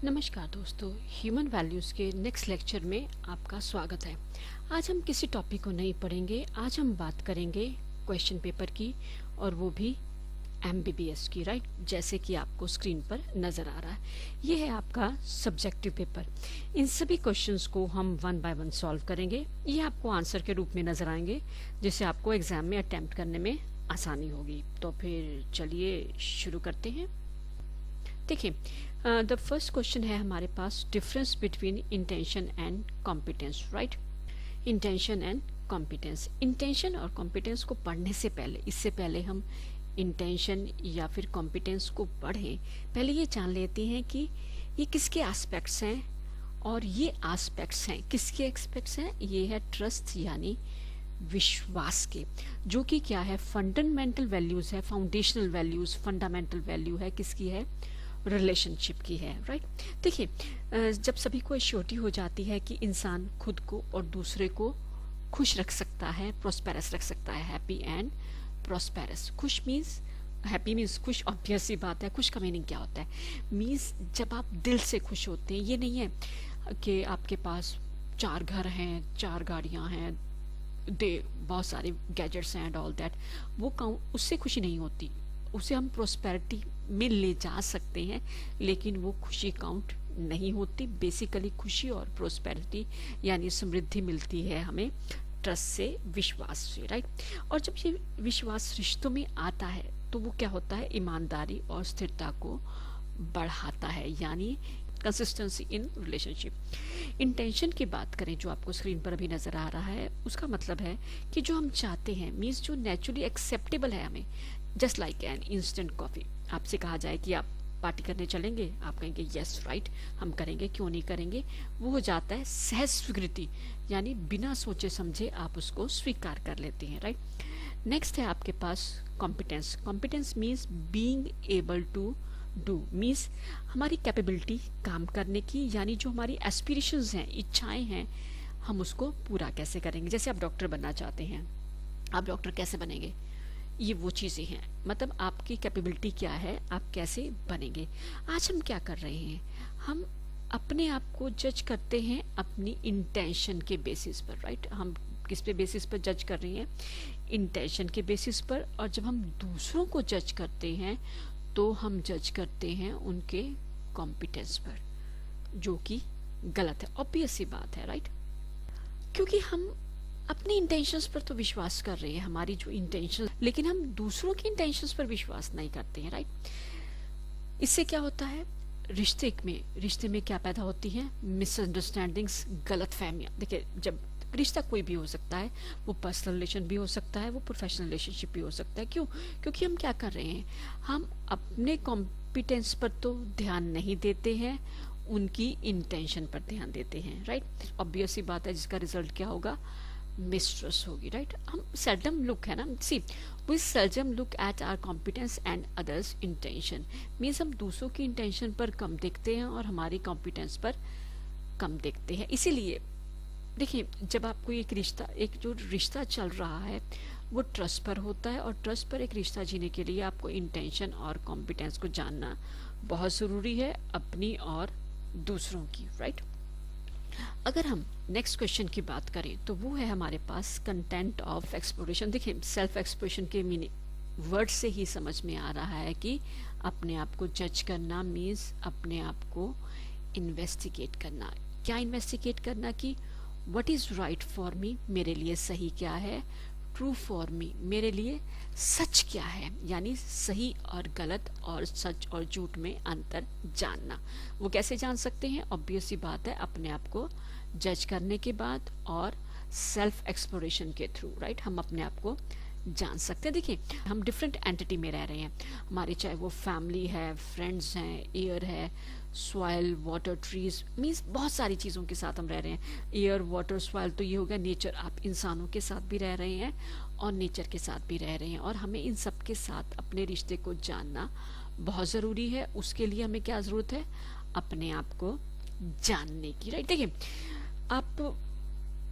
नमस्कार दोस्तों, human values के नेक्स्ट लेक्चर में आपका स्वागत है। आज हम किसी टॉपिक को नहीं पढ़ेंगे। आज हम बात करेंगे क्वेश्चन पेपर की, और वो भी एमबीबीएस की, राइट। जैसे कि आपको स्क्रीन पर नज़र आ रहा है, ये है आपका सब्जेक्टिव पेपर। इन सभी क्वेश्चंस को हम वन बाय वन सॉल्व करेंगे। ये आपको आंसर के रूप में नज़र आएंगे, जिससे आपको एग्ज़ाम में अटैम्प्ट करने में आसानी होगी। तो फिर चलिए शुरू करते हैं। देखिए, द फर्स्ट क्वेश्चन है हमारे पास, difference between intention and competence, right. Intention and competence. Intention और कॉम्पिटेंस को पढ़ने से पहले, इससे पहले हम इंटेंशन या फिर कॉम्पिटेंस को पढ़ें, पहले ये जान लेते हैं कि ये किसके एस्पेक्ट्स हैं। और ये एस्पेक्ट्स हैं, किसके एस्पेक्ट्स हैं? ये है ट्रस्ट यानी विश्वास के, जो कि क्या है? फंडामेंटल वैल्यूज है, फाउंडेशनल वैल्यूज। फंडामेंटल वैल्यू है किसकी है? रिलेशनशिप की है, राइट। देखिए, जब सभी को एश्योरिटी हो जाती है कि इंसान खुद को और दूसरे को खुश रख सकता है, प्रोस्पेरस रख सकता है, हैप्पी एंड प्रोस्पेरस। खुश मीन्स, हैप्पी मीन्स खुश, ऑब्वियस सी बात है। खुश का मीनिंग क्या होता है? मीन्स जब आप दिल से खुश होते हैं। ये नहीं है कि आपके पास 4 घर हैं, 4 गाड़ियां हैं, बहुत सारे गैजेट्स हैं एंड ऑल दैट। वो काउंट, उससे खुशी नहीं होती। उसे हम प्रोस्पेरिटी में ले जा सकते हैं, लेकिन वो खुशी काउंट नहीं होती। बेसिकली खुशी और प्रोस्पेरिटी यानी समृद्धि मिलती है हमें ट्रस्ट से, विश्वास से, राइट। और जब ये विश्वास रिश्तों में आता है तो वो क्या होता है? ईमानदारी और स्थिरता को बढ़ाता है, यानी कंसिस्टेंसी इन रिलेशनशिप। इंटेंशन की बात करें, जो आपको स्क्रीन पर अभी नजर आ रहा है, उसका मतलब है कि जो हम चाहते हैं, मीन्स जो नेचुरली एक्सेप्टेबल है हमें। Just like an instant coffee. आपसे कहा जाए कि आप पार्टी करने चलेंगे, आप कहेंगे यस राइट, हम करेंगे, क्यों नहीं करेंगे। वो हो जाता है सहज स्वीकृति, यानी बिना सोचे समझे आप उसको स्वीकार कर लेते हैं, राइट। नेक्स्ट है आपके पास competence. Competence means being able to do, means हमारी कैपेबिलिटी काम करने की, यानी जो हमारी एस्पिरेशंस हैं, इच्छाएं हैं, हम उसको पूरा कैसे करेंगे। जैसे आप डॉक्टर बनना चाहते हैं, आप डॉक्टर कैसे बनेंगे? ये वो चीज़ें हैं, मतलब आपकी कैपेबिलिटी क्या है, आप कैसे बनेंगे। आज हम क्या कर रहे हैं? हम अपने आप को जज करते हैं अपनी इंटेंशन के बेसिस पर, राइट। हम किस पे बेसिस पर जज कर रहे हैं? इंटेंशन के बेसिस पर। और जब हम दूसरों को जज करते हैं तो हम जज करते हैं उनके कॉम्पिटेंस पर, जो कि गलत है। ऑब्वियस सी बात है, राइट। क्योंकि हम अपने इंटेंशंस पर तो विश्वास कर रहे हैं, हमारी जो इंटेंशन, लेकिन हम दूसरों की इंटेंशंस पर विश्वास नहीं करते हैं, राइट। इससे क्या होता है? रिश्ते में क्या पैदा होती है? मिसअंडरस्टैंडिंग्स, गलत फहमियाँ। देखिए, जब रिश्ता कोई भी हो सकता है, वो पर्सनल रिलेशन भी हो सकता है, वो प्रोफेशनल रिलेशनशिप भी हो सकता है। क्यों? क्योंकि हम क्या कर रहे हैं? हम अपने कॉम्पिटेंस पर तो ध्यान नहीं देते हैं, उनकी इंटेंशन पर ध्यान देते हैं, राइट। ऑब्वियस सी बात है, जिसका रिजल्ट क्या होगा? मिस्ट्रस्ट होगी, राइट। हम सेल्डम लुक है ना, see we seldom look at our competence and others intention. Means हम दूसरों की इंटेंशन पर कम देखते हैं और हमारी कॉम्पिटेंस पर कम देखते हैं। इसीलिए देखिए, जब आपको एक जो रिश्ता चल रहा है, वो ट्रस्ट पर होता है, और ट्रस्ट पर एक रिश्ता जीने के लिए आपको इंटेंशन और कॉम्पिटेंस को जानना बहुत ज़रूरी है, अपनी और दूसरों की, राइट। अगर हम नेक्स्ट क्वेश्चन की बात करें तो वो है हमारे पास कंटेंट ऑफ एक्सप्लोरेशन। देखिए, सेल्फ एक्सप्लोरेशन के मीनिंग वर्ड से ही समझ में आ रहा है कि अपने आप को जज करना, मीन्स अपने आप को इन्वेस्टिगेट करना। क्या इन्वेस्टिगेट करना? कि what is right for me, मेरे लिए सही क्या है। ट्रू फॉर मी, मेरे लिए सच क्या है, यानी सही और गलत और सच और झूठ में अंतर जानना। वो कैसे जान सकते हैं? ऑब्वियस सी बात है, अपने आप को जज करने के बाद और सेल्फ एक्सप्लोरेशन के थ्रू, राइट। हम अपने आप को जान सकते हैं। देखिए, हम डिफरेंट एंटिटी में रह रहे हैं, हमारी चाहे वो फैमिली है, फ्रेंड्स हैं, एयर है, सॉइल, वाटर, ट्रीज, मीन्स बहुत सारी चीज़ों के साथ हम रह रहे हैं। एयर, वाटर, सॉइल, तो ये हो गया नेचर। आप इंसानों के साथ भी रह रहे हैं और नेचर के साथ भी रह रहे हैं, और हमें इन सब के साथ अपने रिश्ते को जानना बहुत ज़रूरी है। उसके लिए हमें क्या ज़रूरत है? अपने आप को जानने की, राइट। देखिए, आप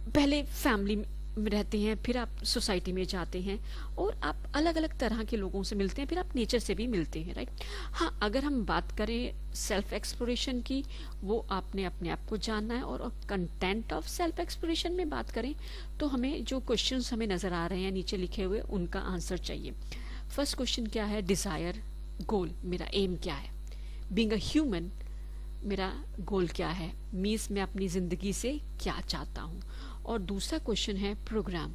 पहले फैमिली में रहते हैं, फिर आप सोसाइटी में जाते हैं और आप अलग अलग तरह के लोगों से मिलते हैं, फिर आप नेचर से भी मिलते हैं, राइट। हाँ, अगर हम बात करें सेल्फ एक्सप्लोरेशन की, वो आपने अपने आप को जानना है। और कंटेंट ऑफ सेल्फ एक्सप्लोरेशन में बात करें तो हमें जो क्वेश्चंस हमें नज़र आ रहे हैं नीचे लिखे हुए, उनका आंसर चाहिए। फर्स्ट क्वेश्चन क्या है? डिज़ायर, गोल, मेरा एम क्या है? बीइंग अ ह्यूमन, मेरा गोल क्या है? मीन्स मैं अपनी ज़िंदगी से क्या चाहता हूँ। और दूसरा क्वेश्चन है प्रोग्राम।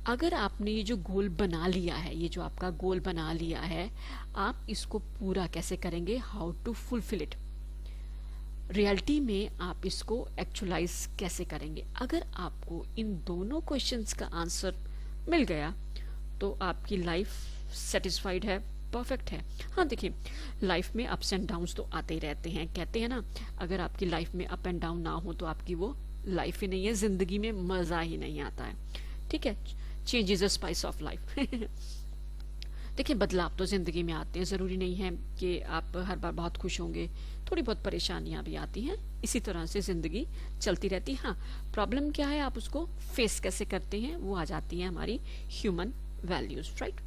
अगर आपने ये जो गोल बना लिया है, ये जो आपका गोल बना लिया है, आप इसको पूरा कैसे करेंगे? How to fulfil it. Reality में आप इसको एक्चुअलाइज कैसे करेंगे? अगर आपको इन दोनों क्वेश्चंस का आंसर मिल गया तो आपकी लाइफ सेटिस्फाइड है, परफेक्ट है। हाँ देखिए, लाइफ में अप्स एंड डाउन्स तो आते ही रहते हैं। कहते हैं ना, अगर आपकी लाइफ में अप एंड डाउन ना हो तो आपकी वो लाइफ ही नहीं है, जिंदगी में मजा ही नहीं आता है। ठीक है, change is a spice of life. देखिए, बदलाव तो जिंदगी में आते हैं, जरूरी नहीं है कि आप हर बार बहुत खुश होंगे, थोड़ी बहुत परेशानियां भी आती हैं। इसी तरह से जिंदगी चलती रहती है। हाँ, प्रॉब्लम क्या है, आप उसको फेस कैसे करते हैं, वो आ जाती है हमारी human values, right.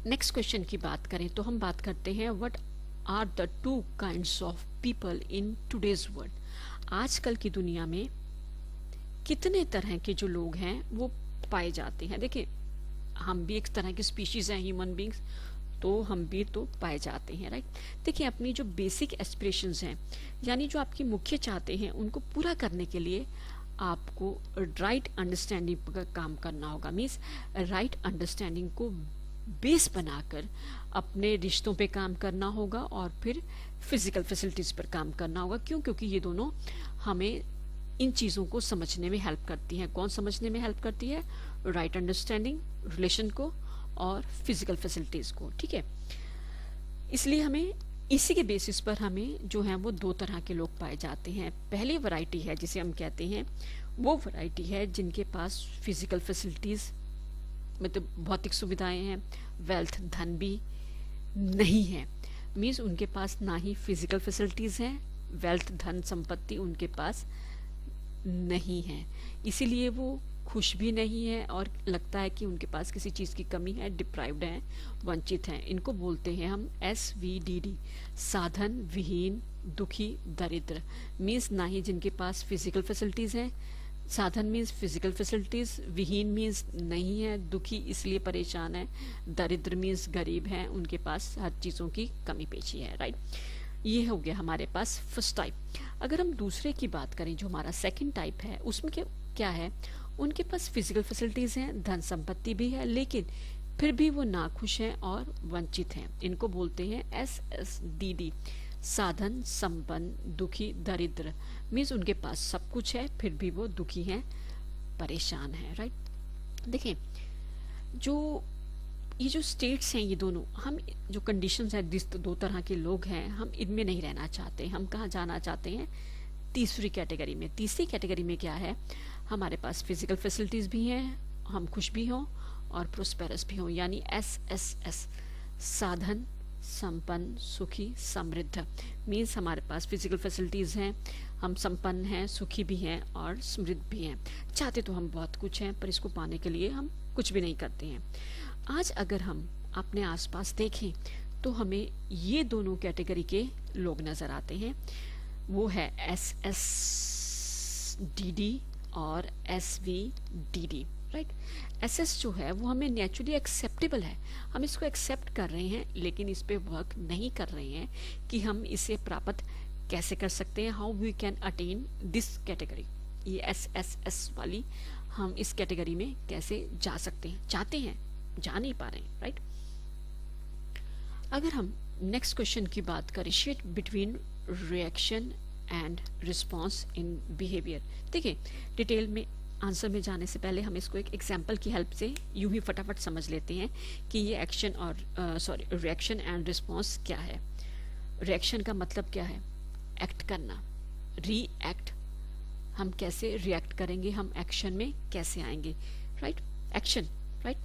Next question की बात करें तो हम बात करते हैं what are the two kinds of people in today's world. आजकल की दुनिया में कितने तरह के जो लोग हैं वो पाए जाते हैं। देखिए, हम भी एक तरह की स्पीशीज हैं, ह्यूमन बींग्स, तो हम भी तो पाए जाते हैं, राइट। देखिए, अपनी जो बेसिक एस्पिरेशंस हैं, यानी जो आपकी मुख्य चाहते हैं, उनको पूरा करने के लिए आपको राइट अंडरस्टैंडिंग पर काम करना होगा। मीन्स राइट अंडरस्टैंडिंग को बेस बनाकर अपने रिश्तों पे काम करना होगा और फिर फिजिकल फैसिलिटीज पर काम करना होगा। क्यों? क्योंकि ये दोनों हमें इन चीज़ों को समझने में हेल्प करती हैं। कौन समझने में हेल्प करती है? राइट अंडरस्टैंडिंग, रिलेशन को और फिजिकल फैसिलिटीज को। ठीक है, इसलिए हमें इसी के बेसिस पर हमें जो है वो दो तरह के लोग पाए जाते हैं। पहली वैरायटी है जिसे हम कहते हैं, वो वैरायटी है जिनके पास फिजिकल फैसिलिटीज मतलब भौतिक सुविधाएं हैं, वेल्थ, धन भी नहीं है। मीन्स उनके पास ना ही फिजिकल फैसिलिटीज हैं, वेल्थ, धन, संपत्ति उनके पास नहीं है। इसीलिए वो खुश भी नहीं है और लगता है कि उनके पास किसी चीज़ की कमी है, डिप्राइव्ड हैं, वंचित हैं। इनको बोलते हैं हम SVDD, साधन विहीन, दुखी, दरिद्र। मीन्स ना ही जिनके पास फिजिकल फैसिलिटीज़ हैं, साधन मीन्स फिजिकल फैसिलिटीज, विहीन मीन्स नहीं है, दुखी इसलिए परेशान है, दरिद्र मीन्स गरीब है, उनके पास हर चीज़ों की कमी पेशी है, राइट। ये हो गया हमारे पास फर्स्ट टाइप। अगर हम दूसरे की बात करें, जो हमारा सेकंड टाइप है, उसमें क्या है? उनके पास फिजिकल फैसिलिटीज हैं, धन संपत्ति भी है, लेकिन फिर भी वो नाखुश हैं और वंचित हैं। इनको बोलते हैं SSDD, साधन संपन्न, दुखी, दरिद्र। मीन्स उनके पास सब कुछ है फिर भी वो दुखी हैं, परेशान हैं, राइट। देखिए, जो ये जो स्टेट्स हैं, ये दोनों, हम जो कंडीशंस हैं, दो तरह के लोग हैं, हम इनमें नहीं रहना चाहते। हम कहाँ जाना चाहते हैं? तीसरी कैटेगरी में। तीसरी कैटेगरी में क्या है? हमारे पास फिजिकल फैसिलिटीज भी हैं, हम खुश भी हों और प्रोस्पेरस भी हों, यानी SSS, साधन संपन्न, सुखी, समृद्ध। मीन्स हमारे पास फिजिकल फैसिलिटीज हैं, हम संपन्न हैं, सुखी भी हैं और समृद्ध भी हैं। चाहते तो हम बहुत कुछ हैं, पर इसको पाने के लिए हम कुछ भी नहीं करते हैं। आज अगर हम अपने आसपास देखें तो हमें ये दोनों कैटेगरी के लोग नजर आते हैं। वो है SSDD और SVDD, राइट। SS जो है वो हमें नेचुरली एक्सेप्टेबल है, हम इसको एक्सेप्ट कर रहे हैं, लेकिन इस पे वर्क नहीं कर रहे हैं कि हम इसे प्राप्त कैसे कर सकते हैं, how we can attain this category. ये SSS वाली, हम इस कैटेगरी में कैसे जा सकते हैं, चाहते हैं, जा नहीं पा रहे हैं, राइट। अगर हम नेक्स्ट क्वेश्चन की बात करें, shed between reaction and response in behaviour. देखिए, डिटेल में आंसर में जाने से पहले हम इसको एक एग्जाम्पल की हेल्प से यूं ही फटाफट समझ लेते हैं कि ये एक्शन और रिएक्शन एंड रिस्पॉन्स क्या है। रिएक्शन का मतलब क्या है? एक्ट करना। रिएक्ट, हम कैसे रिएक्ट करेंगे, हम एक्शन में कैसे आएंगे, राइट। Action, right.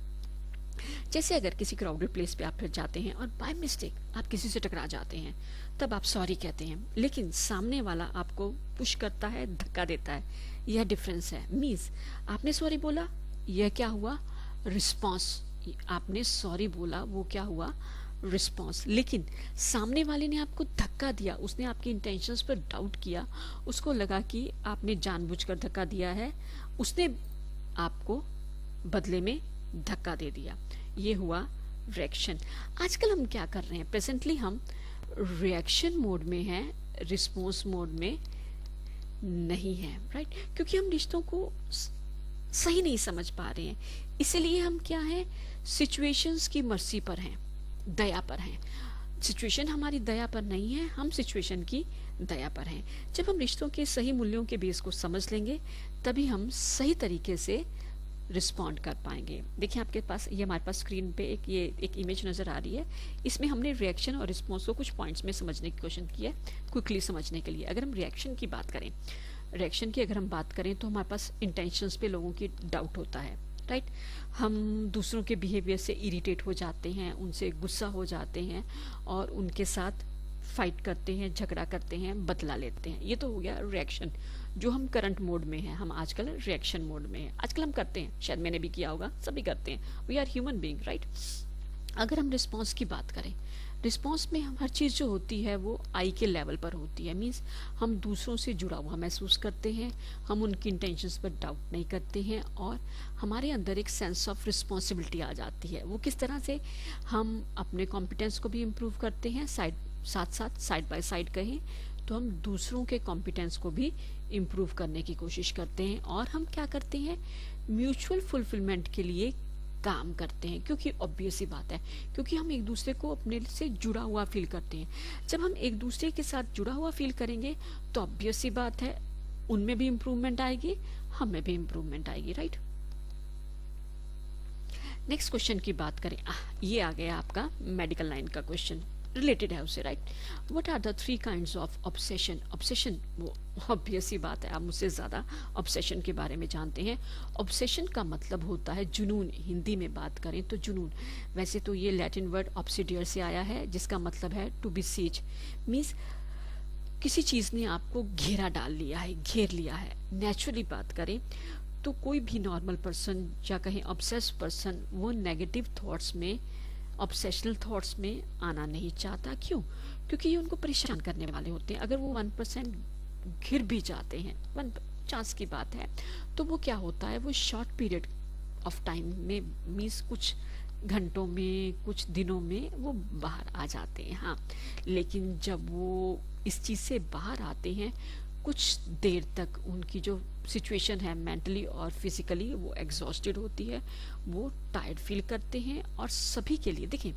जैसे अगर किसी क्राउडेड प्लेस पे आप फिर जाते हैं और बाय मिस्टेक आप किसी से टकरा जाते हैं, तब आप सॉरी कहते हैं, लेकिन सामने वाला आपको पुश करता है, धक्का देता है। यह डिफरेंस है। मीन्स आपने सॉरी बोला यह क्या हुआ, रिस्पॉन्स। आपने सॉरी बोला, वो क्या हुआ, रिस्पॉन्स। लेकिन सामने वाले ने आपको धक्का दिया, उसने आपकी इंटेंशंस पर डाउट किया, उसको लगा कि आपने जानबूझकर धक्का दिया है, उसने आपको बदले में धक्का दे दिया, ये हुआ रिएक्शन। आजकल हम क्या कर रहे हैं, प्रेजेंटली हम रिएक्शन मोड में हैं, रिस्पॉन्स मोड में नहीं है, राइट। क्योंकि हम रिश्तों को सही नहीं समझ पा रहे हैं, इसीलिए हम क्या हैं, सिचुएशंस की मर्जी पर हैं, दया पर हैं। सिचुएशन हमारी दया पर नहीं है, हम सिचुएशन की दया पर हैं। जब हम रिश्तों के सही मूल्यों के बेस को समझ लेंगे, तभी हम सही तरीके से रिस्पॉन्ड कर पाएंगे। देखिए आपके पास, ये हमारे पास स्क्रीन पे एक इमेज नज़र आ रही है। इसमें हमने रिएक्शन और रिस्पॉन्स को कुछ पॉइंट्स में समझने की कोशिश की है, क्विकली समझने के लिए। अगर हम रिएक्शन की बात करें, तो हमारे पास इंटेंशंस पे लोगों की डाउट होता है, राइट। हम दूसरों के बिहेवियर से इरिटेट हो जाते हैं, उनसे गुस्सा हो जाते हैं और उनके साथ फाइट करते हैं, झगड़ा करते हैं, बदला लेते हैं। ये तो हो गया रिएक्शन, जो हम करंट मोड में हैं। हम आजकल रिएक्शन मोड में हैं, आजकल हम करते हैं, शायद मैंने भी किया होगा, सभी करते हैं, we are human being, right. अगर हम रिस्पॉन्स की बात करें, रिस्पॉन्स में हम हर चीज़ जो होती है वो आई के लेवल पर होती है, मीन्स हम दूसरों से जुड़ा हुआ महसूस करते हैं, हम उनकी इंटेंशंस पर डाउट नहीं करते हैं और हमारे अंदर एक सेंस ऑफ रिस्पॉन्सिबिलिटी आ जाती है। वो किस तरह से, हम अपने कॉम्पिटेंस को भी इम्प्रूव करते हैं, साइड बाय साइड कहें तो हम दूसरों के कॉम्पिटेंस को भी इम्प्रूव करने की कोशिश करते हैं और हम क्या करते हैं, म्यूचुअल फुलफिलमेंट के लिए काम करते हैं। क्योंकि ऑब्वियस ही बात है, क्योंकि हम एक दूसरे को अपने से जुड़ा हुआ फील करते हैं। जब हम एक दूसरे के साथ जुड़ा हुआ फील करेंगे तो ऑब्वियस ही बात है, उनमें भी इम्प्रूवमेंट आएगी, हमें भी इम्प्रूवमेंट आएगी, राइट। नेक्स्ट क्वेश्चन की बात करें, ये आ गया आपका मेडिकल लाइन का क्वेश्चन, रिलेटेड है उससे, right. What are the 3 kinds of obsession. Obsession, वो ऑब्वियस ही बात है, आप मुझसे ज़्यादा ऑब्सेशन के बारे में जानते हैं। ऑब्सेशन का मतलब होता है जुनून, हिंदी में बात करें तो जुनून। वैसे तो ये लैटिन वर्ड ऑब्सिडियर से आया है, जिसका मतलब है टू बिसीज, मीन्स किसी चीज़ ने आपको घेरा डाल लिया है, घेर लिया है। नेचुरली बात करें तो कोई भी नॉर्मल पर्सन या कहें ऑब्सेस पर्सन, वो नेगेटिव थॉट्स में, ऑब्सेशनल थॉट्स में आना नहीं चाहता। क्यों? क्योंकि ये उनको परेशान करने वाले होते हैं। अगर वो 1% घिर भी जाते हैं, 1 चांस की बात है, तो वो क्या होता है, वो शॉर्ट पीरियड ऑफ टाइम में, मीन्स कुछ घंटों में, कुछ दिनों में वो बाहर आ जाते हैं। हाँ, लेकिन जब वो इस चीज़ से बाहर आते हैं, कुछ देर तक उनकी जो सिचुएशन है मेंटली और फिजिकली, वो एग्जॉस्टेड होती है, वो टायर्ड फील करते हैं। और सभी के लिए, देखिए,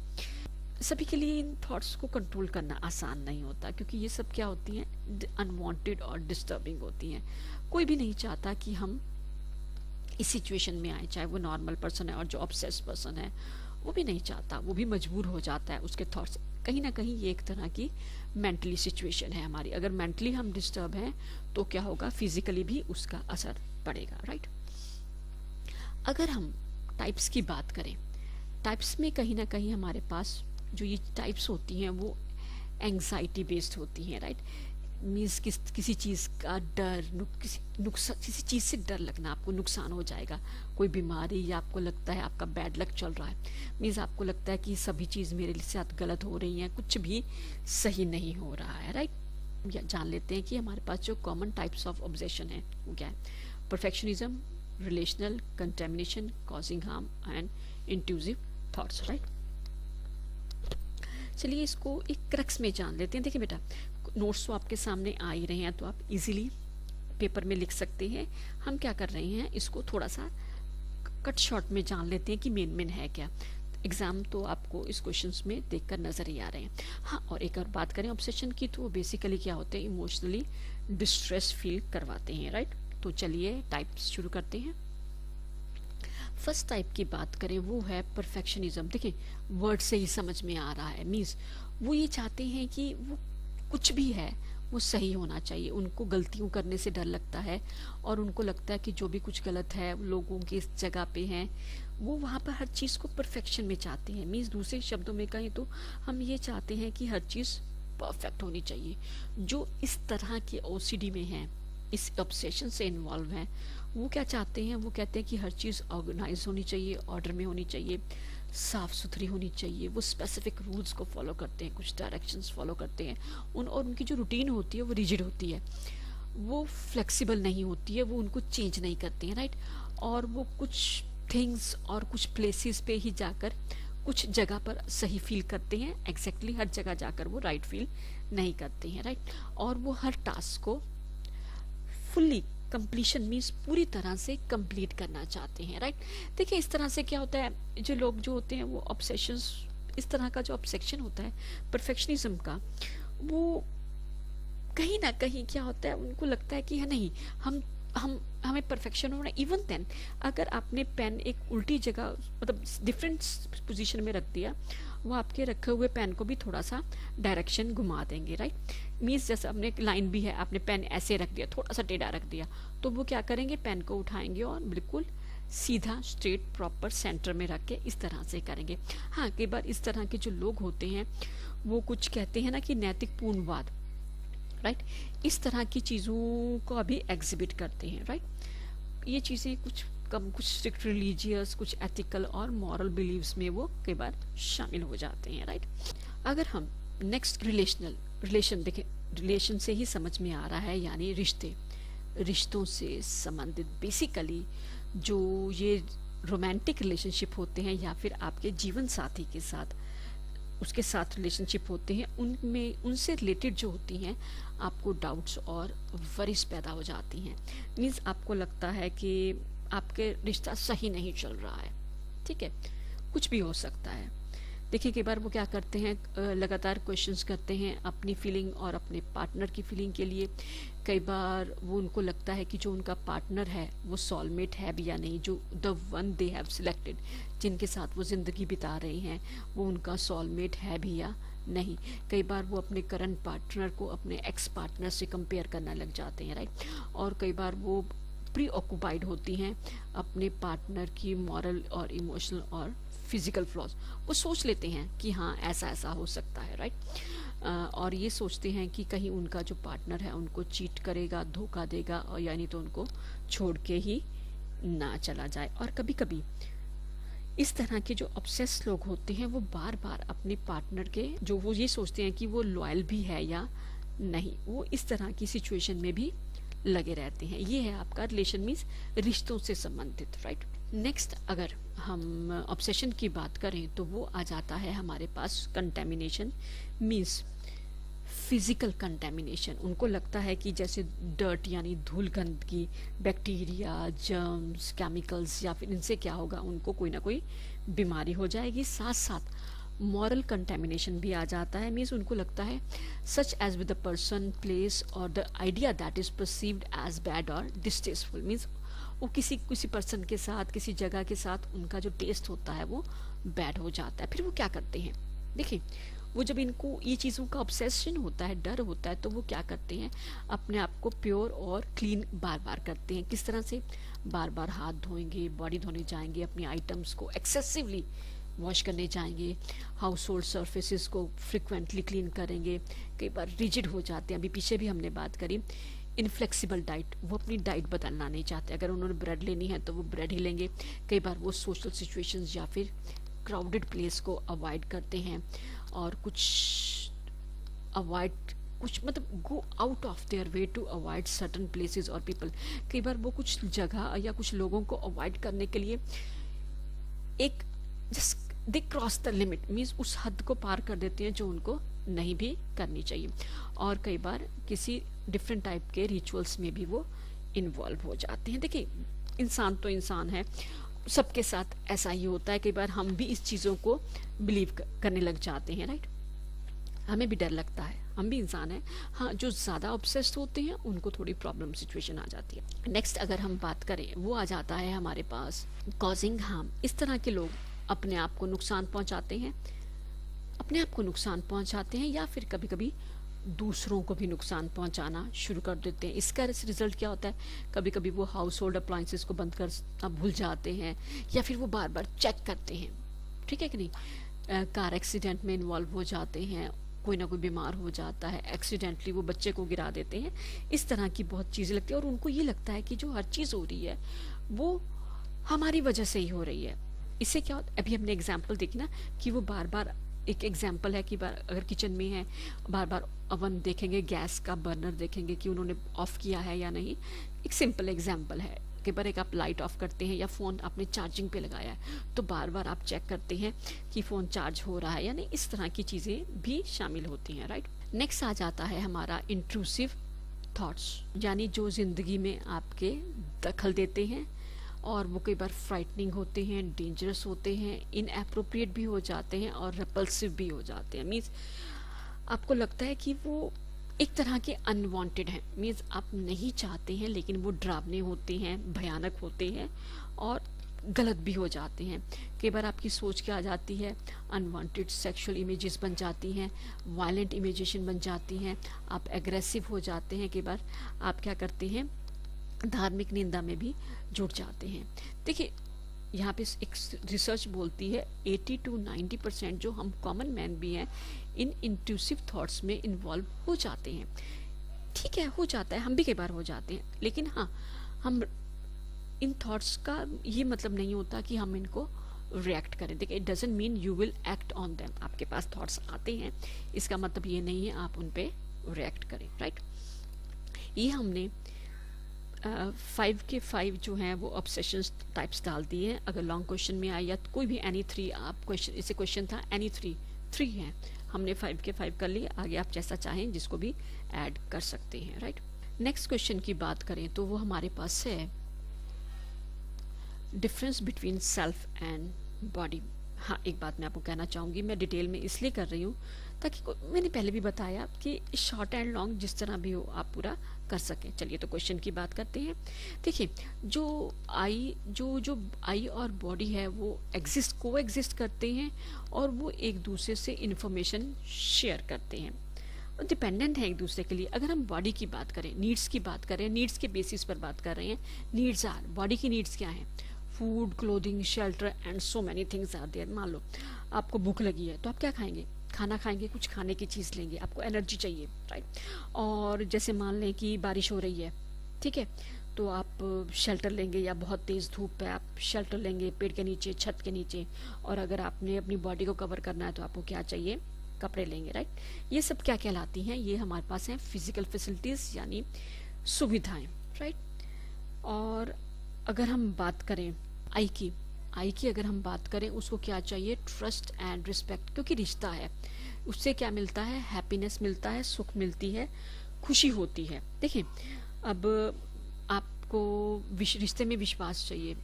सभी के लिए इन थॉट्स को कंट्रोल करना आसान नहीं होता, क्योंकि ये सब क्या होती हैं, अनवांटेड और डिस्टर्बिंग होती हैं। कोई भी नहीं चाहता कि हम इस सिचुएशन में आए, चाहे वो नॉर्मल पर्सन है और जो ऑब्सेस पर्सन है वो भी नहीं चाहता, वो भी मजबूर हो जाता है उसके थॉट्स। कहीं ना कहीं ये एक तरह की मेंटली सिचुएशन है हमारी। अगर मेंटली हम डिस्टर्ब हैं तो क्या होगा, फिजिकली भी उसका असर पड़ेगा, राइट। अगर हम टाइप्स की बात करें, टाइप्स में कहीं ना कहीं हमारे पास जो ये टाइप्स होती हैं वो एंग्जाइटी बेस्ड होती हैं, राइट। मीन्स किसी चीज़ का डर, किसी चीज़ से डर लगना, आपको नुकसान हो जाएगा, कोई बीमारी, या आपको लगता है आपका बैड लक चल रहा है, मीन्स आपको लगता है कि सभी चीज़ मेरे साथ गलत हो रही हैं, कुछ भी सही नहीं हो रहा है, राइट। जान लेते हैं कि हमारे पास जो कॉमन टाइप्स ऑफ ऑब्सेशन है वो क्या है। Perfectionism, relational, contamination, causing harm and intrusive thoughts, right. चलिए इसको एक क्रक्स में जान लेते हैं। देखिए बेटा, नोट्स तो आपके सामने आ ही रहे हैं, तो आप इजीली पेपर में लिख सकते हैं। हम क्या कर रहे हैं, इसको थोड़ा सा कट शॉर्ट में जान लेते हैं कि मेन है क्या। एग्जाम तो आपको इस क्वेश्चंस में देखकर नजर ही आ रहे हैं। हाँ, और एक और बात करें ऑब्सेशन की, तो बेसिकली क्या होते हैं, इमोशनली डिस्ट्रेस फील करवाते हैं, राइट। तो चलिए टाइप्स शुरू करते हैं। फर्स्ट टाइप की बात करें वो है परफेक्शनिज्म। देखिए, वर्ड से ही समझ में आ रहा है, मीन्स वो ये चाहते हैं कि वो कुछ भी है वो सही होना चाहिए। उनको गलतियों करने से डर लगता है और उनको लगता है कि जो भी कुछ गलत है लोगों की इस जगह पे है, वो वहाँ पर हर चीज़ को परफेक्शन में चाहते हैं। मीन्स दूसरे शब्दों में कहें तो हम ये चाहते हैं कि हर चीज़ परफेक्ट होनी चाहिए। जो इस तरह के ओसीडी में है, इस ऑब्सेशन से इन्वॉल्व हैं, वो क्या चाहते हैं, वो कहते हैं कि हर चीज़ ऑर्गेनाइज होनी चाहिए, ऑर्डर में होनी चाहिए, साफ़ सुथरी होनी चाहिए। वो स्पेसिफिक रूल्स को फॉलो करते हैं, कुछ डायरेक्शंस फॉलो करते हैं और उनकी जो रूटीन होती है वो रिजिड होती है, वो फ्लेक्सिबल नहीं होती है, वो उनको चेंज नहीं करते हैं, राइट। और वो कुछ थिंग्स और कुछ प्लेसेस पे ही जाकर कुछ जगह पर सही फील करते हैं, एग्जैक्टली हर जगह जाकर वो राइट फील नहीं करते हैं, राइट। और वो हर टास्क को फुल्ली कंप्लीशन मीन्स पूरी तरह से कंप्लीट करना चाहते हैं, राइट। देखिए इस तरह से क्या होता है, जो लोग जो होते हैं वो ऑब्सेशंस, इस तरह का जो ऑब्सेक्शन होता है परफेक्शनिज्म का, वो कहीं ना कहीं क्या होता है, उनको लगता है कि है नहीं, हम हमें परफेक्शन होना। इवन देन अगर आपने पेन एक उल्टी जगह मतलब डिफरेंट पोजीशन में रख दिया, वो आपके रखे हुए पेन को भी थोड़ा सा डायरेक्शन घुमा देंगे, राइट। मीन्स जैसे आपने एक लाइन भी है, आपने पेन ऐसे रख दिया, थोड़ा सा टेढ़ा रख दिया, तो वो क्या करेंगे, पेन को उठाएंगे और बिल्कुल सीधा स्ट्रेट प्रॉपर सेंटर में रख के इस तरह से करेंगे। हाँ, कई बार इस तरह के जो लोग होते हैं वो कुछ कहते हैं ना कि नैतिक पूर्णवाद, राइट, इस तरह की चीज़ों को अभी एग्जिबिट करते हैं, राइट। ये चीज़ें कुछ कम, कुछ स्ट्रिक्ट रिलीजियस, कुछ एथिकल और मॉरल बिलीव्स में वो कई बार शामिल हो जाते हैं, राइट। अगर हम नेक्स्ट रिलेशन देखें, रिलेशन से ही समझ में आ रहा है, यानी रिश्तों से संबंधित बेसिकली जो ये रोमांटिक रिलेशनशिप होते हैं या फिर आपके जीवन साथी के साथ उसके साथ रिलेशनशिप होते हैं, उनमें उनसे रिलेटेड जो होती हैं आपको डाउट्स और वरीज पैदा हो जाती हैं। मीन्स आपको लगता है कि आपके रिश्ता सही नहीं चल रहा है, ठीक है, कुछ भी हो सकता है। देखिए कई बार वो क्या करते हैं, लगातार क्वेश्चंस करते हैं अपनी फीलिंग और अपने पार्टनर की फीलिंग के लिए। कई बार वो उनको लगता है कि जो उनका पार्टनर है वो सोलमेट है भी या नहीं, जो the one they have selected, जिनके साथ वो ज़िंदगी बिता रहे हैं, वो उनका सोलमेट है भी या नहीं। कई बार वो अपने करंट पार्टनर को अपने एक्स पार्टनर से कंपेयर करना लग जाते हैं, राइट। और कई बार वो प्री ऑक्यूपाइड होती हैं अपने पार्टनर की मॉरल और इमोशनल और फिजिकल फ्लॉज। वो सोच लेते हैं कि हाँ ऐसा ऐसा हो सकता है, राइट। और ये सोचते हैं कि कहीं उनका जो पार्टनर है उनको चीट करेगा, धोखा देगा, और यानी तो उनको छोड़ के ही ना चला जाए। और कभी कभी इस तरह के जो ऑब्सेस लोग होते हैं वो बार बार अपने पार्टनर के जो वो ये सोचते हैं कि वो लॉयल भी है या नहीं, वो इस तरह की सिचुएशन में भी लगे रहते हैं। ये है आपका रिलेशन मीन्स रिश्तों से संबंधित, राइट। नेक्स्ट अगर हम ऑब्सेशन की बात करें तो वो आ जाता है हमारे पास कंटेमिनेशन मीन्स फिजिकल कंटेमिनेशन। उनको लगता है कि जैसे डर्ट यानी धूल, गंदगी, बैक्टीरिया, जर्म्स, केमिकल्स या फिर इनसे क्या होगा, उनको कोई ना कोई बीमारी हो जाएगी। साथ साथ मॉरल कंटेमिनेशन भी आ जाता है, मीन्स उनको लगता है such as with the person, place और the idea that is perceived as bad और डिस्टेस्टफुल। मीन्स वो किसी पर्सन के साथ, किसी जगह के साथ उनका जो टेस्ट होता है वो बैड हो जाता है। फिर वो क्या करते हैं, देखिए वो जब इनको ये चीज़ों का ऑब्सेशन होता है, डर होता है, तो वो क्या करते हैं, अपने आप को प्योर और क्लीन बार बार करते हैं। किस तरह से, बार बार हाथ धोएंगे, बॉडी धोने जाएंगे, अपनी आइटम्स को एक्सेसिवली वॉश करने जाएंगे, हाउस होल्ड सर्फेसिस को फ्रिक्वेंटली क्लीन करेंगे। कई बार रिजिड हो जाते हैं, अभी पीछे भी हमने बात करी इनफ्लेक्सिबल डाइट, वो अपनी डाइट बदलना नहीं चाहते। अगर उन्होंने ब्रेड लेनी है तो वो ब्रेड ही लेंगे। कई बार वो सोशल सिचुएशंस या फिर क्राउडेड प्लेस को अवॉइड करते हैं और कुछ मतलब go out of their way to avoid certain places और पीपल। कई बार वो कुछ जगह या कुछ लोगों को अवॉइड करने के लिए एक just they cross the limit, means उस हद को पार कर देते हैं जो उनको नहीं भी करनी चाहिए। और कई बार किसी डिफरेंट टाइप के रिचुअल्स में भी वो इन्वॉल्व हो जाते हैं। देखिए इंसान तो इंसान है, सबके साथ ऐसा ही होता है। कई बार हम भी इस चीज़ों को बिलीव करने लग जाते हैं, राइट। हमें भी डर लगता है, हम भी इंसान हैं। हाँ, जो ज़्यादा ऑब्सेस्ड होते हैं उनको थोड़ी प्रॉब्लम सिचुएशन आ जाती है। नेक्स्ट अगर हम बात करें, वो आ जाता है हमारे पास कॉजिंग हार्म। इस तरह के लोग अपने आप को नुकसान पहुंचाते हैं या फिर कभी कभी दूसरों को भी नुकसान पहुंचाना शुरू कर देते हैं। इसका रिजल्ट क्या होता है, कभी कभी वो हाउस होल्ड अप्लायंसेस को बंद करना भूल जाते हैं या फिर वो बार बार चेक करते हैं, ठीक है कि नहीं। कार एक्सीडेंट में इन्वॉल्व हो जाते हैं, कोई ना कोई बीमार हो जाता है, एक्सीडेंटली वो बच्चे को गिरा देते हैं, इस तरह की बहुत चीज़ें लगती है और उनको ये लगता है कि जो हर चीज़ हो रही है वो हमारी वजह से ही हो रही है। इससे क्या होता, अभी हमने एग्जाम्पल देखी ना कि वो बार बार, एक एग्जाम्पल है कि बार अगर किचन में है बार बार ओवन देखेंगे, गैस का बर्नर देखेंगे कि उन्होंने ऑफ किया है या नहीं। एक सिंपल एग्जाम्पल है कि बार एक आप लाइट ऑफ करते हैं या फ़ोन आपने चार्जिंग पे लगाया है तो बार बार आप चेक करते हैं कि फ़ोन चार्ज हो रहा है या नहीं। इस तरह की चीज़ें भी शामिल होती हैं, राइट। नेक्स्ट आ जाता है हमारा इंट्रूसिव थॉट्स, यानी जो ज़िंदगी में आपके दखल देते हैं और वो कई बार फ्राइटनिंग होते हैं, डेंजरस होते हैं, इनएप्रोप्रिएट भी हो जाते हैं और रिपल्सिव भी हो जाते हैं। मीन्स आपको लगता है कि वो एक तरह के अनवांटेड हैं, मीन्स आप नहीं चाहते हैं लेकिन वो डरावने होते हैं, भयानक होते हैं और गलत भी हो जाते हैं। कई बार आपकी सोच क्या आ जाती है, अनवांटेड सेक्सुअल इमेजेस बन जाती हैं, वायलेंट इमेजेशन बन जाती हैं, आप एग्रेसिव हो जाते हैं। कई बार आप क्या करते हैं, धार्मिक निंदा में भी जुड़ जाते हैं। देखिए यहाँ पे एक रिसर्च बोलती है 80 to 90% जो हम कॉमन मैन भी हैं इन इंट्रूसिव थॉट्स में इन्वॉल्व हो जाते हैं। ठीक है, हो जाता है, हम भी कई बार हो जाते हैं, लेकिन हाँ, हम इन थॉट्स का ये मतलब नहीं होता कि हम इनको रिएक्ट करें। देखिए, it doesn't mean you will act on them. आपके पास थॉट्स आते हैं, इसका मतलब ये नहीं है आप उन पे रिएक्ट करें, राइट। ये हमने 5 के 5 जो हैं वो ऑब्सेशंस टाइप्स डाल दिए हैं। अगर लॉन्ग क्वेश्चन में आया या कोई भी एनी 3 आप क्वेश्चन, इसे क्वेश्चन था एनी 3 हैं, हमने 5 के 5 कर लिए। आगे आप जैसा चाहें जिसको भी ऐड कर सकते हैं, राइट। नेक्स्ट क्वेश्चन की बात करें तो वो हमारे पास है difference between self and body. हाँ, एक बात मैं आपको कहना चाहूँगी, मैं डिटेल में इसलिए कर रही हूँ ताकि मैंने पहले भी बताया कि शॉर्ट एंड लॉन्ग जिस तरह भी हो आप पूरा कर सकें। चलिए तो क्वेश्चन की बात करते हैं। देखिए, जो आई और बॉडी है वो को एग्जिस्ट करते हैं और वो एक दूसरे से इंफॉर्मेशन शेयर करते हैं, डिपेंडेंट है एक दूसरे के लिए। अगर हम बॉडी की बात करें, नीड्स की बात करें, नीड्स के बेसिस पर बात कर रहे हैं। नीड्स आर, बॉडी की नीड्स क्या हैं? Food, clothing, shelter and so many things are there. मान लो आपको भूख लगी है तो आप क्या खाएंगे? खाना खाएंगे, कुछ खाने की चीज़ लेंगे, आपको एनर्जी चाहिए, राइट। और जैसे मान लें कि बारिश हो रही है, ठीक है, तो आप शेल्टर लेंगे, या बहुत तेज़ धूप है आप शेल्टर लेंगे पेड़ के नीचे, छत के नीचे। और अगर आपने अपनी बॉडी को कवर करना है तो आपको क्या चाहिए? कपड़े लेंगे, राइट। ये सब क्या कहलाती हैं? ये हमारे पास हैं फिजिकल फैसिलिटीज़, यानी सुविधाएं, राइट। और अगर हम बात करें आई की अगर हम बात करें, उसको क्या चाहिए? ट्रस्ट एंड रिस्पेक्ट, क्योंकि रिश्ता है, उससे क्या मिलता है? हैप्पीनेस मिलता है, सुख मिलती है, खुशी होती है। देखिए, अब आपको रिश्ते में विश्वास चाहिए।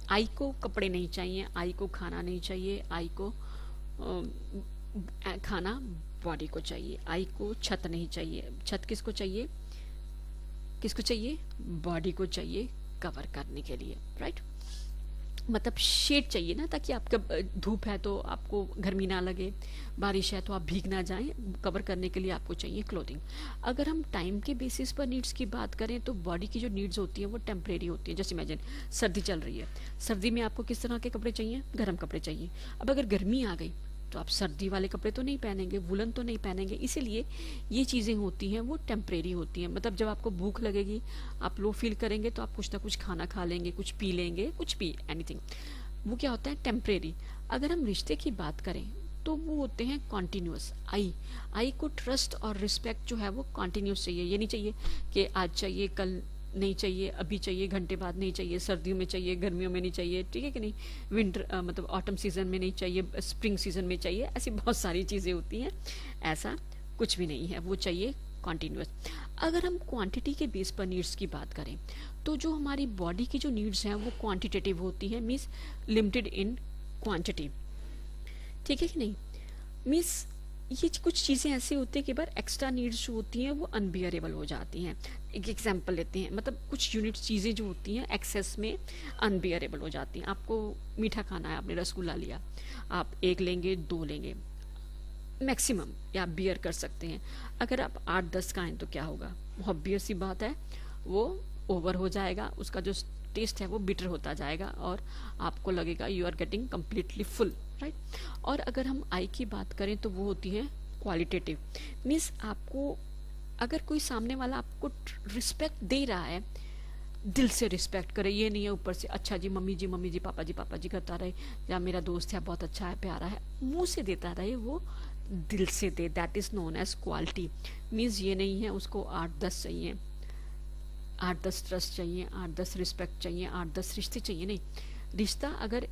आई को कपड़े नहीं चाहिए, आई को खाना नहीं चाहिए, आई को खाना बॉडी को चाहिए। आई को छत नहीं चाहिए, छत किसको चाहिए? बॉडी को चाहिए कवर करने के लिए, राइट। मतलब शेड चाहिए ना, ताकि आपका धूप है तो आपको गर्मी ना लगे, बारिश है तो आप भीग ना जाएं, कवर करने के लिए आपको चाहिए क्लोथिंग। अगर हम टाइम के बेसिस पर नीड्स की बात करें तो बॉडी की जो नीड्स होती हैं वो टेम्परेरी होती है। जैसे इमेजिन सर्दी चल रही है, सर्दी में आपको किस तरह के कपड़े चाहिए? गर्म कपड़े चाहिए। अब अगर गर्मी आ गई तो आप सर्दी वाले कपड़े तो नहीं पहनेंगे, वुलन तो नहीं पहनेंगे। इसीलिए ये चीज़ें होती हैं वो टेम्परेरी होती हैं। मतलब जब आपको भूख लगेगी, आप लो फील करेंगे तो आप कुछ ना कुछ खाना खा लेंगे, कुछ पी लेंगे, कुछ भी एनीथिंग, वो क्या होता है? टेम्परेरी। अगर हम रिश्ते की बात करें तो वो होते हैं कॉन्टीन्यूस। आई को ट्रस्ट और रिस्पेक्ट जो है वो कॉन्टीन्यूस चाहिए। ये नहीं चाहिए कि आज चाहिए, कल नहीं चाहिए, अभी चाहिए, घंटे बाद नहीं चाहिए, सर्दियों में चाहिए, गर्मियों में नहीं चाहिए, ठीक है कि नहीं, विंटर मतलब ऑटम सीजन में नहीं चाहिए, स्प्रिंग सीजन में चाहिए। ऐसी बहुत सारी चीज़ें होती हैं, ऐसा कुछ भी नहीं है, वो चाहिए कॉन्टीन्यूस। अगर हम क्वांटिटी के बेस पर नीड्स की बात करें तो जो हमारी बॉडी की जो नीड्स हैं वो क्वांटिटेटिव होती हैं, मीन्स लिमिटेड इन क्वांटिटी, ठीक है कि नहीं। मीन्स ये कुछ चीज़ें ऐसी होती हैं कि बार एक्स्ट्रा नीड्स जो होती हैं वो अनबियरेबल हो जाती हैं। एक एग्जांपल लेते हैं, मतलब कुछ यूनिट चीज़ें जो होती हैं एक्सेस में अनबियरेबल हो जाती हैं। आपको मीठा खाना है, आपने रसगुल्ला लिया, आप 1 लेंगे, 2 लेंगे मैक्सिमम, या आप बियर कर सकते हैं। अगर आप 8-10 खाएं तो क्या होगा? ऑब्वियस सी बात है, वो ओवर हो जाएगा, उसका जो टेस्ट है वो बिटर होता जाएगा और आपको लगेगा you are getting completely full, right. और अगर हम आई की बात करें तो वो होती है क्वालिटेटिव, मीन्स आपको अगर कोई सामने वाला आपको रिस्पेक्ट दे रहा है, दिल से रिस्पेक्ट करे, ये नहीं है ऊपर से अच्छा जी मम्मी जी पापा जी करता रहे, या मेरा दोस्त है बहुत अच्छा है प्यारा है, मुंह से देता रहे, वो दिल से दे, that is known as quality. Means ये नहीं है उसको 8-10 चाहिए, 8-10 ट्रस्ट चाहिए, 8-10 रिस्पेक्ट चाहिए, 8-10 रिश्ते चाहिए, नहीं। रिश्ता अगर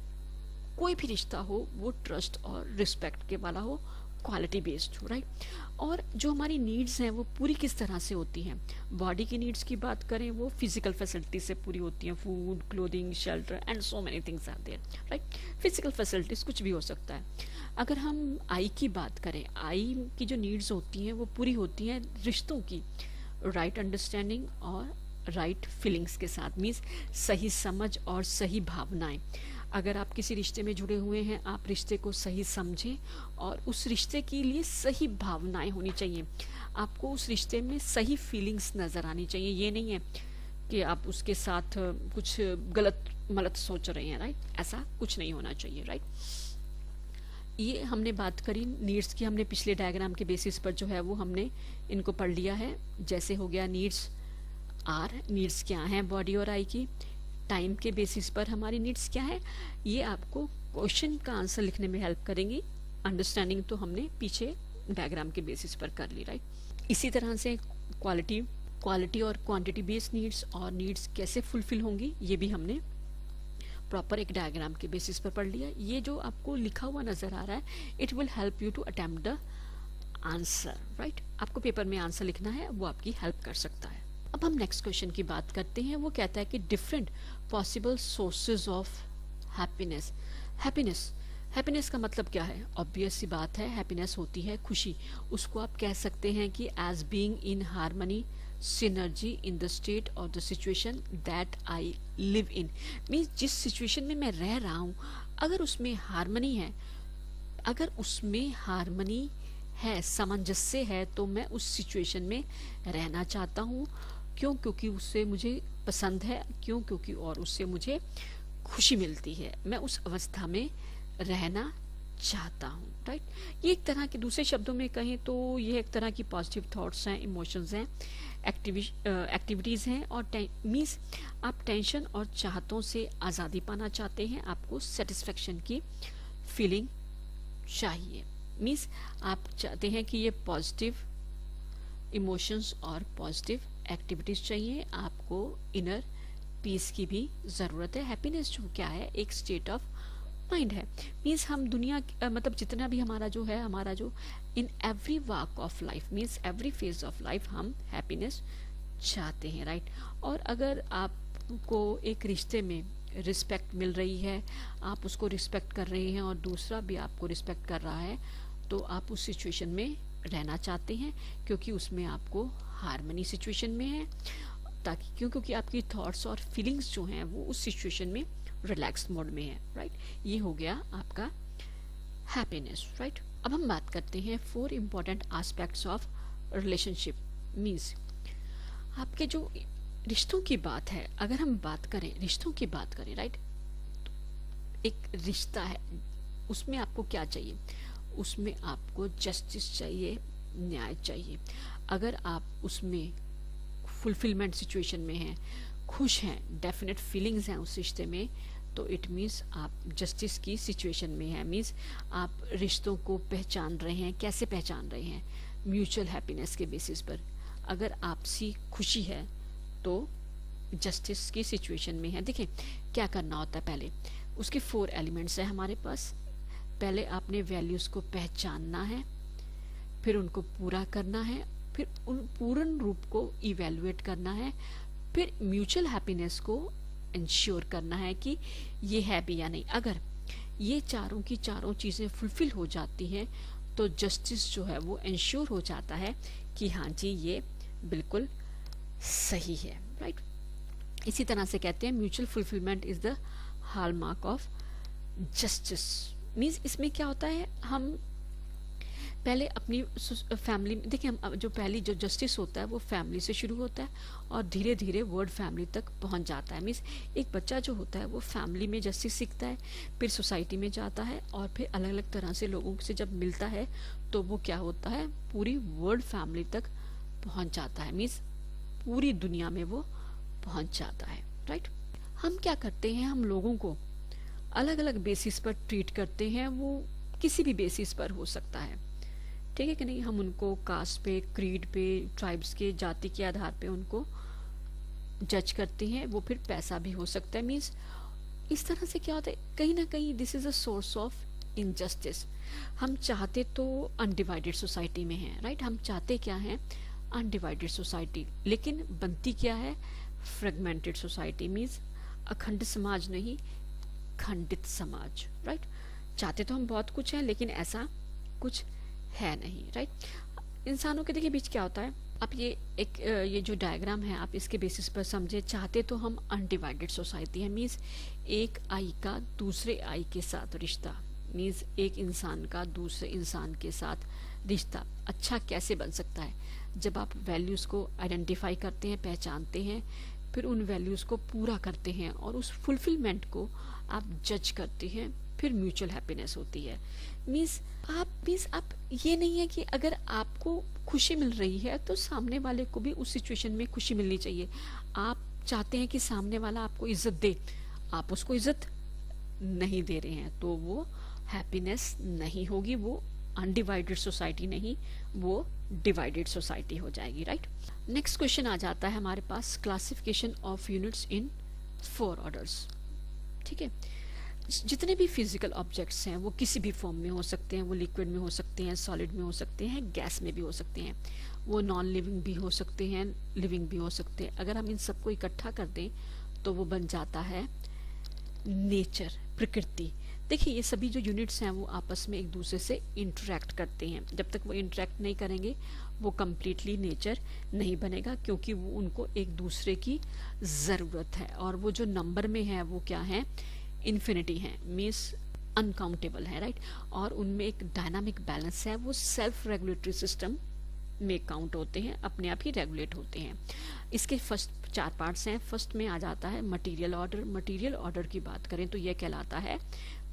कोई भी रिश्ता हो वो ट्रस्ट और रिस्पेक्ट के वाला हो, क्वालिटी बेस्ड हो, राइट। और जो हमारी नीड्स हैं वो पूरी किस तरह से होती हैं, बॉडी की नीड्स की बात करें वो फिजिकल फैसिलिटी से पूरी होती हैं, food, clothing, shelter and so many things are there, right. Physical facilities कुछ भी हो सकता है। अगर हम आई की बात करें, आई की जो नीड्स होती हैं वो पूरी होती हैं रिश्तों की, राइट अंडरस्टैंडिंग और राइट फीलिंग्स के साथ, मीन्स सही समझ और सही भावनाएं। अगर आप किसी रिश्ते में जुड़े हुए हैं, आप रिश्ते को सही समझें और उस रिश्ते के लिए सही भावनाएं होनी चाहिए, आपको उस रिश्ते में सही फीलिंग्स नज़र आनी चाहिए। ये नहीं है कि आप उसके साथ कुछ गलत सोच रहे हैं, राइट, ऐसा कुछ नहीं होना चाहिए, राइट। ये हमने बात करी नीड्स की, हमने पिछले डायग्राम के बेसिस पर जो है वो हमने इनको पढ़ लिया है। जैसे हो गया नीड्स आर, नीड्स क्या हैं बॉडी और आई की, टाइम के बेसिस पर हमारी नीड्स क्या है, ये आपको क्वेश्चन का आंसर लिखने में हेल्प करेंगी। अंडरस्टैंडिंग तो हमने पीछे डायग्राम के बेसिस पर कर ली, राइट। इसी तरह से क्वालिटी और क्वांटिटी बेस्ड नीड्स और नीड्स कैसे फुलफिल होंगी ये भी हमने प्रॉपर एक डायग्राम के बेसिस पर पढ़ लिया। ये जो आपको लिखा हुआ नजर आ रहा है, it will help you to attempt the answer, right. आपको पेपर में आंसर लिखना है, वो आपकी हेल्प कर सकता है। अब हम नेक्स्ट क्वेश्चन की बात करते हैं। वो कहता है कि different possible sources of happiness. Happiness का मतलब क्या है? ऑब्वियस सी बात है, हैप्पीनेस होती है खुशी। उसको आप कह सकते हैं कि as being in harmony, synergy in the state और the situation that I live in. Means जिस सिचुएशन में मैं रह रहा हूँ, अगर उसमें हार्मनी है, सामंजस्य है, तो मैं उस सिचुएशन में रहना चाहता हूँ। क्यों? क्योंकि उससे मुझे पसंद है, क्योंकि और उससे मुझे खुशी मिलती है, मैं उस अवस्था में रहना चाहता हूँ, राइट। ये एक तरह के, दूसरे शब्दों में कहें तो ये एक तरह की पॉजिटिव थॉट्स हैं, इमोशंस हैं, एक्टिविटीज़ हैं। और मीन्स आप टेंशन और चाहतों से आज़ादी पाना चाहते हैं, आपको सेटिस्फेक्शन की फीलिंग चाहिए। मीन्स आप चाहते हैं कि ये पॉजिटिव इमोशंस और पॉजिटिव एक्टिविटीज़ चाहिए, आपको इनर पीस की भी ज़रूरत है। हैप्पीनेस जो क्या है, एक स्टेट ऑफ माइंड है। मीन्स हम दुनिया मतलब जितना भी हमारा जो in every walk of life, means every phase of life हम हैप्पीनेस चाहते हैं, राइट। और अगर आपको एक रिश्ते में रिस्पेक्ट मिल रही है, आप उसको रिस्पेक्ट कर रहे हैं और दूसरा भी आपको रिस्पेक्ट कर रहा है, तो आप उस सिचुएशन में रहना चाहते हैं, क्योंकि उसमें आपको हार्मनी सिचुएशन में है, ताकि क्योंकि आपकी थॉट्स और फीलिंग्स जो हैं वो उस सिचुएशन में रिलैक्स मोड में है, राइट। ये हो गया आपका हैप्पीनेस, राइट। अब हम बात करते हैं 4 important aspects of relationship. Means आपके जो रिश्तों की बात है, अगर हम रिश्तों की बात करें, राइट, एक रिश्ता है, उसमें आपको क्या चाहिए? उसमें आपको जस्टिस चाहिए, न्याय चाहिए। अगर आप उसमें फुलफिलमेंट सिचुएशन में हैं, खुश हैं, डेफिनेट फीलिंग्स हैं उस रिश्ते में, तो इट मीन्स आप जस्टिस की सिचुएशन में हैं। मीन्स आप रिश्तों को पहचान रहे हैं। कैसे पहचान रहे हैं? म्यूचुअल हैप्पीनेस के बेसिस पर। अगर आपसी खुशी है तो जस्टिस की सिचुएशन में है। देखिए क्या करना होता है, पहले उसके 4 एलिमेंट्स हैं हमारे पास। पहले आपने वैल्यूज को पहचानना है, फिर उनको पूरा करना है, फिर उन पूर्ण रूप को इवेलुएट करना है, फिर म्यूचुअल हैप्पीनेस को इंश्योर करना है कि ये है भी या नहीं। अगर ये चारों की चारों चीज़ें फुलफिल हो जाती हैं तो जस्टिस जो है वो इंश्योर हो जाता है कि हाँ जी ये बिल्कुल सही है, राइट। इसी तरह से कहते हैं mutual fulfilment is the hallmark of justice. Means इसमें क्या होता है, हम पहले अपनी फैमिली, देखिए हम जो पहली जो जस्टिस होता है वो फैमिली से शुरू होता है और धीरे धीरे वर्ड फैमिली तक पहुंच जाता है। मीन्स एक बच्चा जो होता है वो फैमिली में जस्टिस सीखता है, फिर सोसाइटी में जाता है और फिर अलग अलग तरह से लोगों से जब मिलता है तो वो क्या होता है, पूरी वर्ल्ड फैमिली तक पहुंच जाता है। मीन्स पूरी दुनिया में वो पहुंच जाता है, राइट। हम क्या करते हैं, हम लोगों को अलग अलग बेसिस पर ट्रीट करते हैं, वो किसी भी बेसिस पर हो सकता है, ठीक है कि नहीं। हम उनको कास्ट पे, क्रीड पे, ट्राइब्स के, जाति के आधार पे उनको जज करते हैं, वो फिर पैसा भी हो सकता है। मीन्स इस तरह से क्या होता है, कहीं ना कहीं this is a source of injustice. हम चाहते तो अनडिवाइडेड सोसाइटी में हैं, राइट। हम चाहते क्या है, अनडिवाइडेड सोसाइटी, लेकिन बनती क्या है, फ्रेगमेंटेड सोसाइटी। मीन्स अखंड समाज नहीं, खंडित समाज, राइट। चाहते तो हम बहुत कुछ है लेकिन ऐसा कुछ है नहीं, राइट। इंसानों के देखिए बीच क्या होता है, आप ये जो डायग्राम है आप इसके बेसिस पर समझे। चाहते तो हम अनडिवाइडेड सोसाइटी है, मीन्स एक आई का दूसरे आई के साथ रिश्ता, मीन्स एक इंसान का दूसरे इंसान के साथ रिश्ता अच्छा कैसे बन सकता है, जब आप वैल्यूज को आइडेंटिफाई करते हैं, पहचानते हैं, फिर उन वैल्यूज को पूरा करते हैं और उस फुलफिलमेंट को आप जज करते हैं, फिर म्यूचुअल हैप्पीनेस होती है। मीन्स आप ये नहीं है कि अगर आपको खुशी मिल रही है तो सामने वाले को भी उस सिचुएशन में खुशी मिलनी चाहिए। आप चाहते हैं कि सामने वाला आपको इज्जत दे, आप उसको इज्जत नहीं दे रहे हैं, तो वो हैप्पीनेस नहीं होगी, वो अनडिवाइडेड सोसाइटी नहीं, वो डिवाइडेड सोसाइटी हो जाएगी, राइट। नेक्स्ट क्वेश्चन आ जाता है हमारे पास, classification of units in 4 orders, ठीक है। जितने भी फिजिकल ऑब्जेक्ट्स हैं वो किसी भी फॉर्म में हो सकते हैं, वो लिक्विड में हो सकते हैं, सॉलिड में हो सकते हैं, गैस में भी हो सकते हैं, वो नॉन लिविंग भी हो सकते हैं, लिविंग भी हो सकते हैं। अगर हम इन सबको इकट्ठा कर दें तो वो बन जाता है नेचर, प्रकृति। देखिए ये सभी जो यूनिट्स हैं वो आपस में एक दूसरे से इंटरेक्ट करते हैं, जब तक वो इंटरेक्ट नहीं करेंगे वो कम्प्लीटली नेचर नहीं बनेगा, क्योंकि वो उनको एक दूसरे की ज़रूरत है। और वो जो नंबर में है वो क्या है, इन्फिनिटी है, मीन्स अनकाउंटेबल है, राइट। और उनमें एक डायनामिक बैलेंस है, वो सेल्फ रेगुलेटरी सिस्टम में काउंट होते हैं, अपने आप ही रेगुलेट होते हैं। इसके फर्स्ट 4 पार्ट्स हैं। फर्स्ट में आ जाता है मटेरियल ऑर्डर। मटेरियल ऑर्डर की बात करें तो यह कहलाता है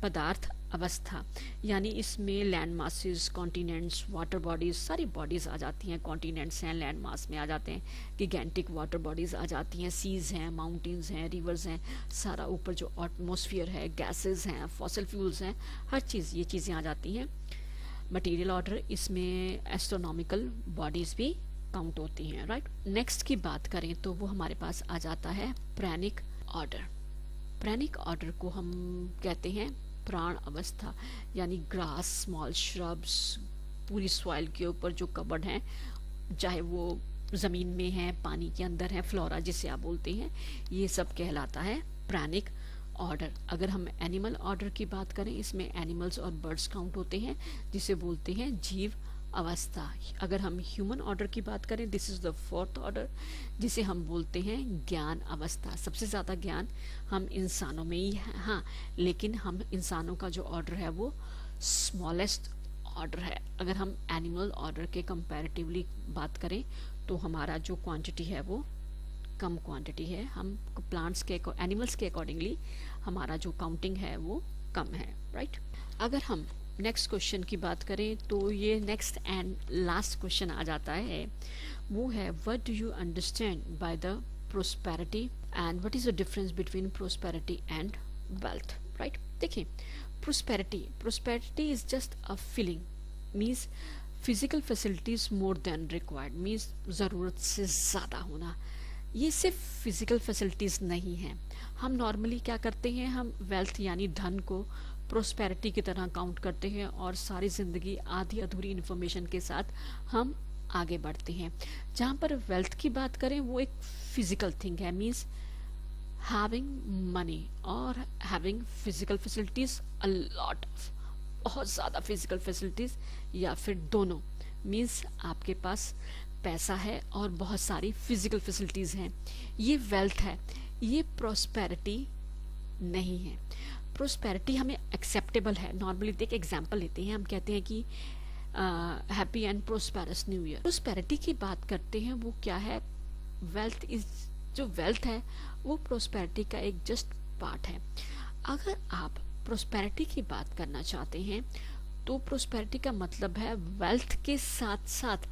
पदार्थ अवस्था, यानी इसमें land masses, continents, water bodies, सारी बॉडीज आ जाती हैं। कॉन्टिनेंट्स हैं, लैंड मास में आ जाते हैं, गिगेंटिक वाटर बॉडीज आ जाती हैं, सीज हैं, माउंटेन्स हैं, रिवर्स हैं, सारा ऊपर जो एटमॉस्फेयर है, गैसेस हैं, फॉसिल फ्यूल्स हैं, हर चीज़, ये चीज़ें आ जाती हैं मटेरियल ऑर्डर। इसमें एस्ट्रोनॉमिकल बॉडीज भी काउंट होती हैं, राइट। नेक्स्ट की बात करें तो वो हमारे पास आ जाता है प्राणिक ऑर्डर। प्राणिक ऑर्डर को हम कहते हैं प्राण अवस्था, यानी ग्रास, स्मॉल श्रब्स, पूरी सॉइल के ऊपर जो कवर्ड हैं, चाहे वो ज़मीन में है, पानी के अंदर है, फ्लोरा जिसे आप बोलते हैं, ये सब कहलाता है प्राणिक ऑर्डर। अगर हम एनिमल ऑर्डर की बात करें, इसमें एनिमल्स और बर्ड्स काउंट होते हैं, जिसे बोलते हैं जीव अवस्था। अगर हम ह्यूमन ऑर्डर की बात करें, this is the 4th order, जिसे हम बोलते हैं ज्ञान अवस्था। सबसे ज़्यादा ज्ञान हम इंसानों में ही है, हाँ, लेकिन हम इंसानों का जो ऑर्डर है वो स्मॉलेस्ट ऑर्डर है। अगर हम एनिमल ऑर्डर के कंपैरेटिवली बात करें तो हमारा जो क्वांटिटी है वो कम क्वांटिटी है। हम प्लांट्स के, एनिमल्स के अकॉर्डिंगली हमारा जो काउंटिंग है वो कम है, राइट। अगर हम नेक्स्ट क्वेश्चन की बात करें तो ये नेक्स्ट एंड लास्ट क्वेश्चन आ जाता है, वो है what do you understand by the prosperity and what is the difference between prosperity and wealth, right. देखिए prosperity is just a feeling, means physical facilities more than required, means ज़रूरत से ज़्यादा होना। ये सिर्फ फिजिकल फैसिलिटीज़ नहीं हैं। हम नॉर्मली क्या करते हैं, हम वेल्थ यानी धन को प्रोस्पेरिटी की तरह काउंट करते हैं और सारी ज़िंदगी आधी अधूरी इन्फॉर्मेशन के साथ हम आगे बढ़ते हैं। जहाँ पर वेल्थ की बात करें वो एक फिजिकल थिंग है, मीन्स हैविंग मनी और having physical facilities, a lot of, बहुत ज़्यादा फिजिकल फैसिलिटीज़, या फिर दोनों, मीन्स आपके पास पैसा है और बहुत सारी फिजिकल फैसिलिटीज़ हैं, ये वेल्थ है। ये प्रोस्पेरिटी नहीं है। प्रोस्पेरिटी हमें एक्सेप्टेबल है। नॉर्मली देख एग्जांपल लेते हैं, हम कहते हैं कि happy and prosperous new year. Prosperity की बात करते हैं, वो क्या है? वेल्थ इज, जो वेल्थ है वो प्रोस्पेरिटी का एक जस्ट पार्ट है। अगर आप प्रोस्पेरिटी की बात करना चाहते हैं तो प्रोस्पेरिटी का मतलब है वेल्थ के साथ साथ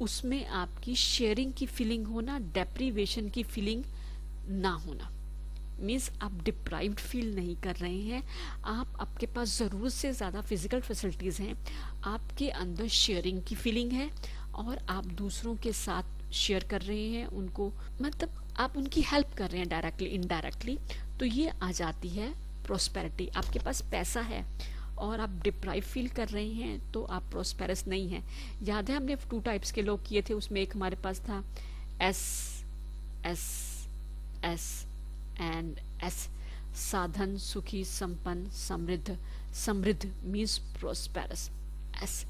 उसमें आपकी शेयरिंग की फीलिंग होना, डेप्रीवेशन की फीलिंग ना होना। मीन्स आप डिप्राइव्ड फील नहीं कर रहे हैं, आपके पास ज़रूरत से ज़्यादा फिजिकल फैसिलिटीज़ हैं, आपके अंदर शेयरिंग की फीलिंग है और आप दूसरों के साथ शेयर कर रहे हैं उनको, मतलब आप उनकी हेल्प कर रहे हैं डायरेक्टली इनडायरेक्टली, तो ये आ जाती है प्रोस्पेरिटी। आपके पास पैसा है और आप डिप्राइव फील कर रहे हैं तो आप प्रोस्पेरस नहीं हैं। याद है हमने 2 टाइप्स के लोग किए थे, उसमें एक हमारे पास था S S S and S, साधन, सुखी, संपन्न, समृद्ध। समृद्ध मीन्स प्रोस्पेरस, एस।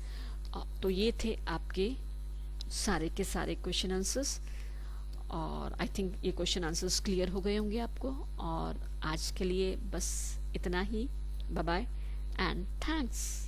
तो ये थे आपके सारे के सारे क्वेश्चन आंसर्स, और आई थिंक ये क्वेश्चन आंसर्स क्लियर हो गए होंगे आपको। और आज के लिए बस इतना ही। Bye bye and thanks.